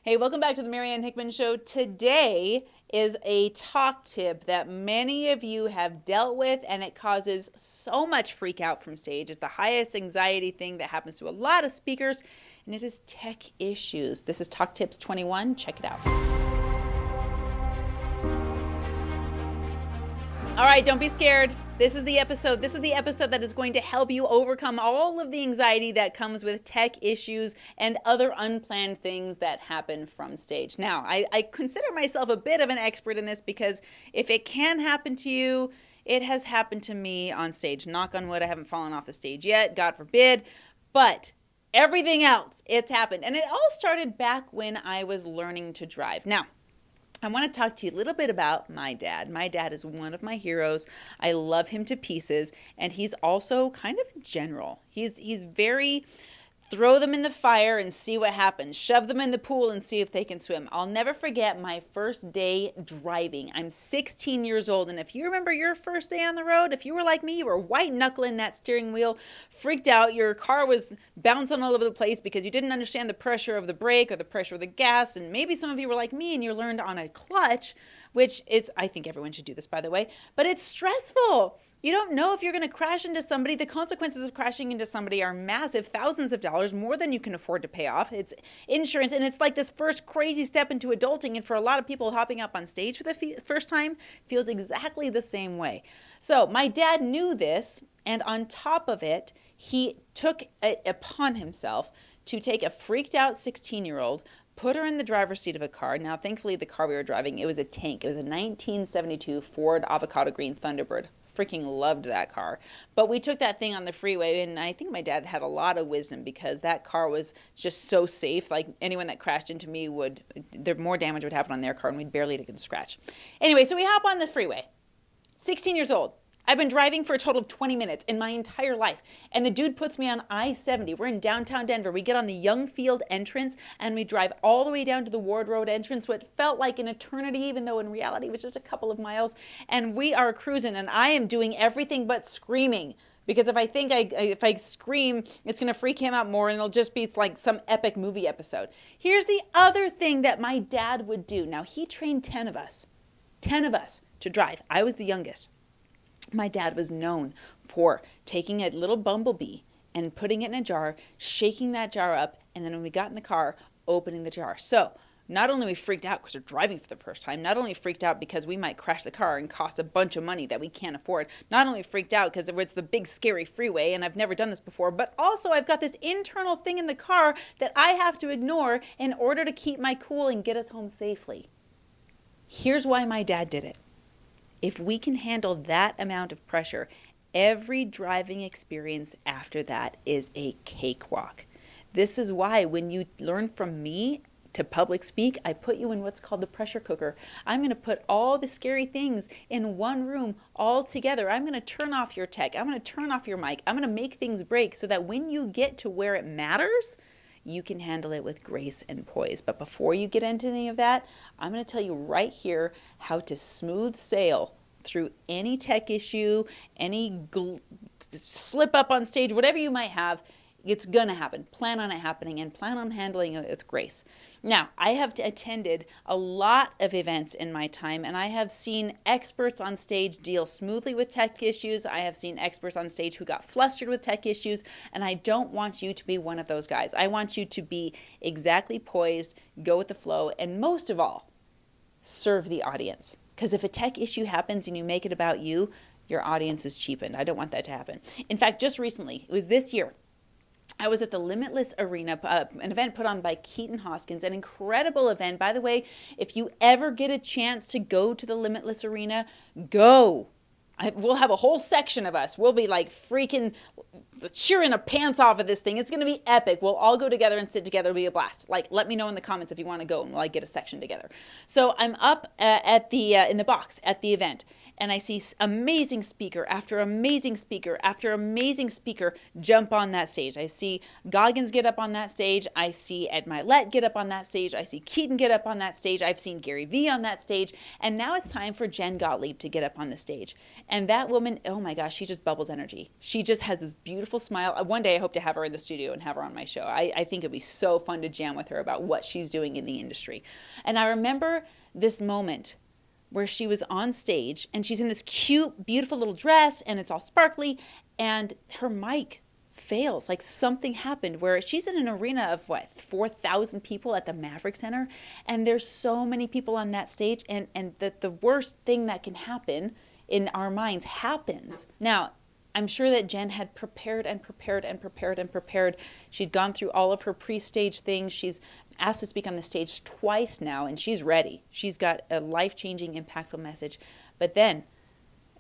Hey, welcome back to the Marianne Hickman Show. Today is a talk tip that many of you have dealt with, and it causes so much freak out from stage. It's the highest anxiety thing that happens to a lot of speakers, and it is tech issues. This is Talk Tips 21. Check it out. All right, don't be scared. This is the episode that is going to help you overcome all of the anxiety that comes with tech issues and other unplanned things that happen from stage. Now, I consider myself a bit of an expert in this because if it can happen to you, it has happened to me on stage. Knock on wood, I haven't fallen off the stage yet, God forbid. But everything else, it's happened. And it all started back when I was learning to drive. Now, I want to talk to you a little bit about my dad. My dad is one of my heroes. I love him to pieces, and he's also kind of a general. He's very throw them in the fire and see what happens. Shove them in the pool and see if they can swim. I'll never forget my first day driving. I'm 16 years old, and if you remember your first day on the road, if you were like me, you were white-knuckling that steering wheel, freaked out, your car was bouncing all over the place because you didn't understand the pressure of the brake or the pressure of the gas, and maybe some of you were like me and you learned on a clutch, which is, I think everyone should do this, by the way, but it's stressful. You don't know if you're going to crash into somebody. The consequences of crashing into somebody are massive, thousands of dollars, more than you can afford to pay off. It's insurance, and it's like this first crazy step into adulting, and for a lot of people, hopping up on stage for the first time feels exactly the same way. So my dad knew this, and on top of it, he took it upon himself to take a freaked out 16-year-old, put her in the driver's seat of a car. Now, thankfully, the car we were driving, it was a tank. It was a 1972 Ford Avocado Green Thunderbird. Freaking loved that car. But we took that thing on the freeway, and I think my dad had a lot of wisdom because that car was just so safe. Like, anyone that crashed into me more damage would happen on their car, and we'd barely take a scratch. Anyway, so we hop on the freeway. 16 years old. I've been driving for a total of 20 minutes in my entire life. And the dude puts me on I-70. We're in downtown Denver. We get on the Youngfield entrance and we drive all the way down to the Ward Road entrance. So it felt like an eternity, even though in reality it was just a couple of miles. And we are cruising, and I am doing everything but screaming. Because if I scream, it's going to freak him out more, and it's like some epic movie episode. Here's the other thing that my dad would do. Now, he trained 10 of us to drive. I was the youngest. My dad was known for taking a little bumblebee and putting it in a jar, shaking that jar up, and then when we got in the car, opening the jar. So not only we freaked out because we're driving for the first time, not only freaked out because we might crash the car and cost a bunch of money that we can't afford, not only freaked out because it's the big scary freeway and I've never done this before, but also I've got this internal thing in the car that I have to ignore in order to keep my cool and get us home safely. Here's why my dad did it. If we can handle that amount of pressure, every driving experience after that is a cakewalk. This is why when you learn from me to public speak, I put you in what's called the pressure cooker. I'm going to put all the scary things in one room all together. I'm going to turn off your tech. I'm going to turn off your mic. I'm going to make things break so that when you get to where it matters, you can handle it with grace and poise. But before you get into any of that, I'm going to tell you right here how to smooth sail through any tech issue, any slip up on stage, whatever you might have. It's going to happen. Plan on it happening and plan on handling it with grace. Now, I have attended a lot of events in my time, and I have seen experts on stage deal smoothly with tech issues. I have seen experts on stage who got flustered with tech issues, and I don't want you to be one of those guys. I want you to be exactly poised, go with the flow, and most of all, serve the audience. Because if a tech issue happens and you make it about you, your audience is cheapened. I don't want that to happen. In fact, just recently, it was this year, I was at the Limitless Arena, an event put on by Keaton Hoskins, an incredible event. By the way, if you ever get a chance to go to the Limitless Arena, go. We'll have a whole section of us. We'll be like freaking cheering our pants off of this thing. It's going to be epic. We'll all go together and sit together. It'll be a blast. Like, let me know in the comments if you want to go, and we'll get a section together. So I'm up in the box at the event, and I see amazing speaker after amazing speaker after amazing speaker jump on that stage. I see Goggins get up on that stage. I see Ed Milet get up on that stage. I see Keaton get up on that stage. I've seen Gary Vee on that stage. And now it's time for Jen Gottlieb to get up on the stage. And that woman, oh my gosh, she just bubbles energy. She just has this beautiful smile. One day I hope to have her in the studio and have her on my show. I think it'd be so fun to jam with her about what she's doing in the industry. And I remember this moment where she was on stage and she's in this cute, beautiful little dress and it's all sparkly and her mic fails. Like something happened where she's in an arena of 4,000 people at the Maverick Center, and there's so many people on that stage, and the worst thing that can happen in our minds happens. Now, I'm sure that Jen had prepared and prepared and prepared and prepared. She'd gone through all of her pre-stage things. She's asked to speak on the stage twice now, and she's ready. She's got a life-changing, impactful message. But then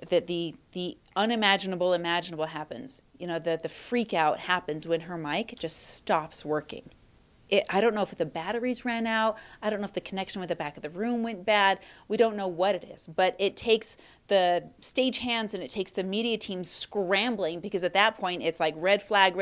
that the unimaginable imaginable happens. The freak out happens when her mic just stops working. I don't know if the batteries ran out. I don't know if the connection with the back of the room went bad. We don't know what it is, but it takes the stage hands and it takes the media team scrambling, because at that point it's like red flag,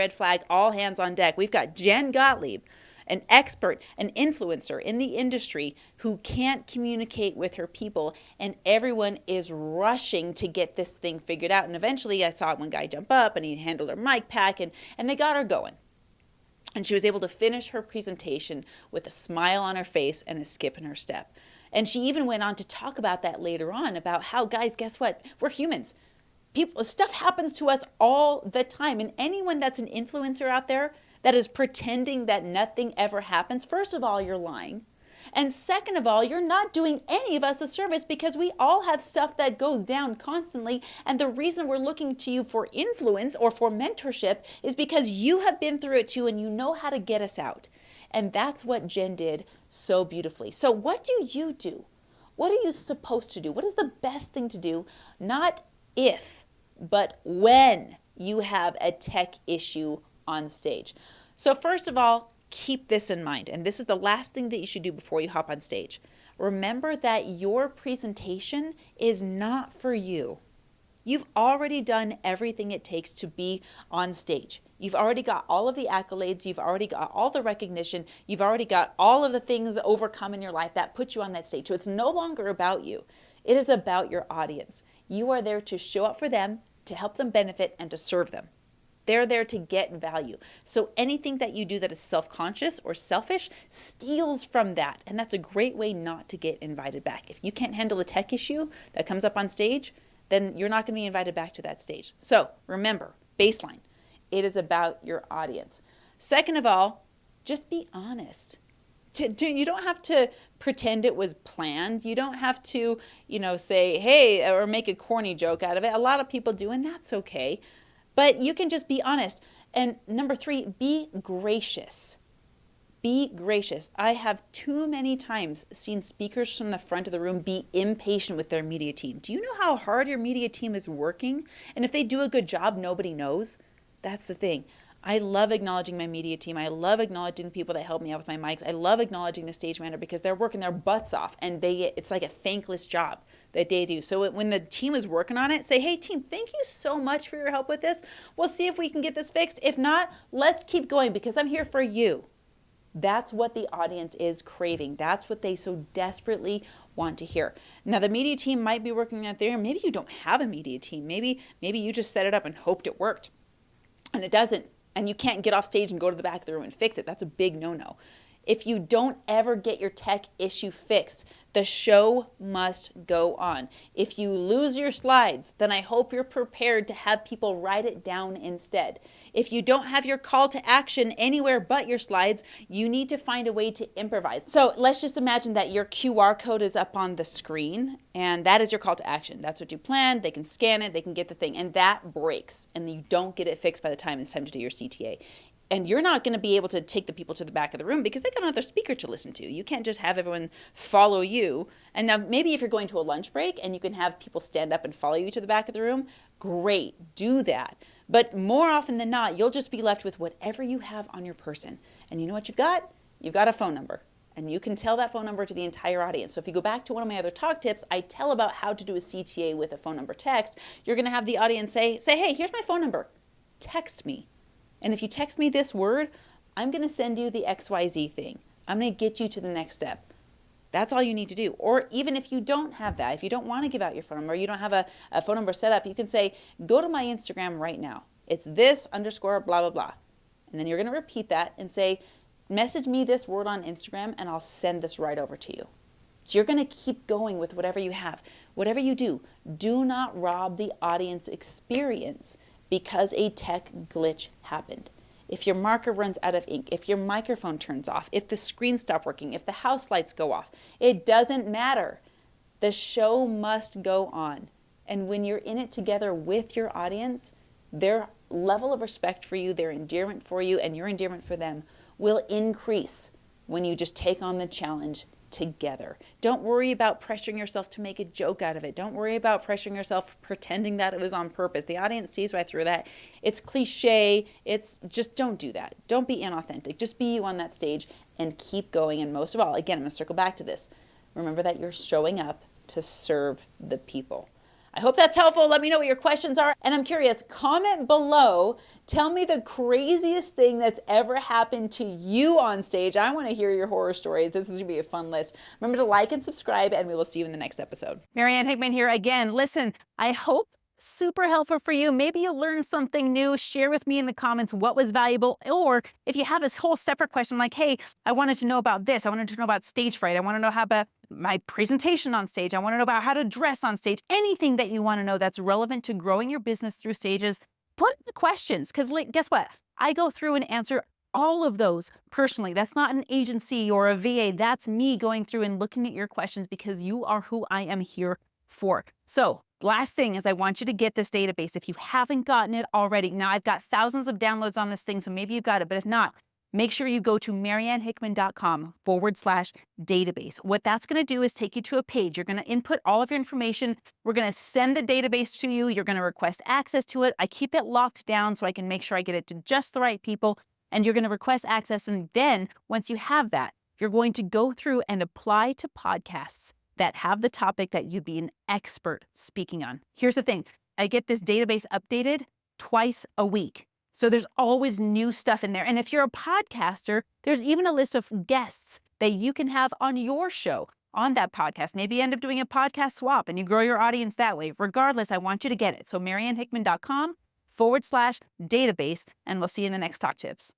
all hands on deck. We've got Jen Gottlieb, an expert, an influencer in the industry who can't communicate with her people, and everyone is rushing to get this thing figured out. And eventually I saw one guy jump up and he handled her mic pack and they got her going. And she was able to finish her presentation with a smile on her face and a skip in her step. And she even went on to talk about that later on, about how, guys, guess what? We're humans. Stuff happens to us all the time. And anyone that's an influencer out there that is pretending that nothing ever happens, first of all, you're lying. And second of all, you're not doing any of us a service, because we all have stuff that goes down constantly. And the reason we're looking to you for influence or for mentorship is because you have been through it too and you know how to get us out. And that's what Jen did so beautifully. So what do you do? What are you supposed to do? What is the best thing to do? Not if, but when you have a tech issue on stage. So first of all, keep this in mind. And this is the last thing that you should do before you hop on stage. Remember that your presentation is not for you. You've already done everything it takes to be on stage. You've already got all of the accolades. You've already got all the recognition. You've already got all of the things overcome in your life that put you on that stage. So it's no longer about you. It is about your audience. You are there to show up for them, to help them benefit, and to serve them. They're there to get value. So anything that you do that is self-conscious or selfish steals from that. And that's a great way not to get invited back. If you can't handle a tech issue that comes up on stage, then you're not going to be invited back to that stage. So remember, baseline, it is about your audience. Second of all, just be honest. You don't have to pretend it was planned. You don't have to, say, hey, or make a corny joke out of it. A lot of people do, and that's okay. But you can just be honest. And number 3, be gracious. Be gracious. I have too many times seen speakers from the front of the room be impatient with their media team. Do you know how hard your media team is working? And if they do a good job, nobody knows. That's the thing. I love acknowledging my media team. I love acknowledging the people that help me out with my mics. I love acknowledging the stage manager, because they're working their butts off, and it's like a thankless job that they do. So when the team is working on it, say, hey team, thank you so much for your help with this. We'll see if we can get this fixed. If not, let's keep going, because I'm here for you. That's what the audience is craving. That's what they so desperately want to hear. Now, the media team might be working out there. Maybe you don't have a media team. Maybe you just set it up and hoped it worked, and it doesn't. And you can't get off stage and go to the back of the room and fix it. That's a big no-no. If you don't ever get your tech issue fixed, the show must go on. If you lose your slides, then I hope you're prepared to have people write it down instead. If you don't have your call to action anywhere but your slides, you need to find a way to improvise. So let's just imagine that your QR code is up on the screen, and that is your call to action. That's what you planned. They can scan it. They can get the thing, and that breaks, and you don't get it fixed by the time it's time to do your CTA. And you're not going to be able to take the people to the back of the room because they got another speaker to listen to. You can't just have everyone follow you. And now maybe if you're going to a lunch break and you can have people stand up and follow you to the back of the room, great, do that. But more often than not, you'll just be left with whatever you have on your person. And you know what you've got? You've got a phone number. And you can tell that phone number to the entire audience. So if you go back to one of my other talk tips, I tell about how to do a CTA with a phone number text. You're going to have the audience say, hey, here's my phone number. Text me. And if you text me this word, I'm going to send you the XYZ thing. I'm going to get you to the next step. That's all you need to do. Or even if you don't have that, if you don't want to give out your phone number, you don't have a phone number set up, you can say, go to my Instagram right now. It's this _ blah, blah, blah. And then you're going to repeat that and say, message me this word on Instagram and I'll send this right over to you. So you're going to keep going with whatever you have. Whatever you do not rob the audience experience because a tech glitch happened. If your marker runs out of ink, if your microphone turns off, if the screen stops working, if the house lights go off, it doesn't matter. The show must go on. And when you're in it together with your audience, their level of respect for you, their endearment for you, and your endearment for them will increase when you just take on the challenge together. Don't worry about pressuring yourself to make a joke out of it. Don't worry about pressuring yourself pretending that it was on purpose. The audience sees right through that. It's cliche. It's just, don't do that. Don't be inauthentic. Just be you on that stage and keep going. And most of all, again, I'm going to circle back to this. Remember that you're showing up to serve the people. I hope that's helpful. Let me know what your questions are. And I'm curious, comment below. Tell me the craziest thing that's ever happened to you on stage. I want to hear your horror stories. This is going to be a fun list. Remember to like and subscribe, and we will see you in the next episode. Marianne Hickman here again. Listen, I hope super helpful for you. Maybe you learned something new. Share with me in the comments what was valuable. Or if you have this whole separate question like, hey, I wanted to know about this. I wanted to know about stage fright. I want to know how about my presentation on stage. I want to know about how to dress on stage. Anything that you want to know that's relevant to growing your business through stages, put the questions. Because guess what? I go through and answer all of those personally. That's not an agency or a VA. That's me going through and looking at your questions because you are who I am here for. So last thing is I want you to get this database. If you haven't gotten it already, now I've got thousands of downloads on this thing, so maybe you've got it, but if not, make sure you go to mariannehickman.com/database. What that's going to do is take you to a page. You're going to input all of your information. We're going to send the database to you. You're going to request access to it. I keep it locked down so I can make sure I get it to just the right people. And you're going to request access. And then once you have that, you're going to go through and apply to podcasts that have the topic that you'd be an expert speaking on. Here's the thing. I get this database updated twice a week. So there's always new stuff in there. And if you're a podcaster, there's even a list of guests that you can have on your show on that podcast. Maybe you end up doing a podcast swap and you grow your audience that way. Regardless, I want you to get it. So mariannehickman.com/database, and we'll see you in the next Talk Tips.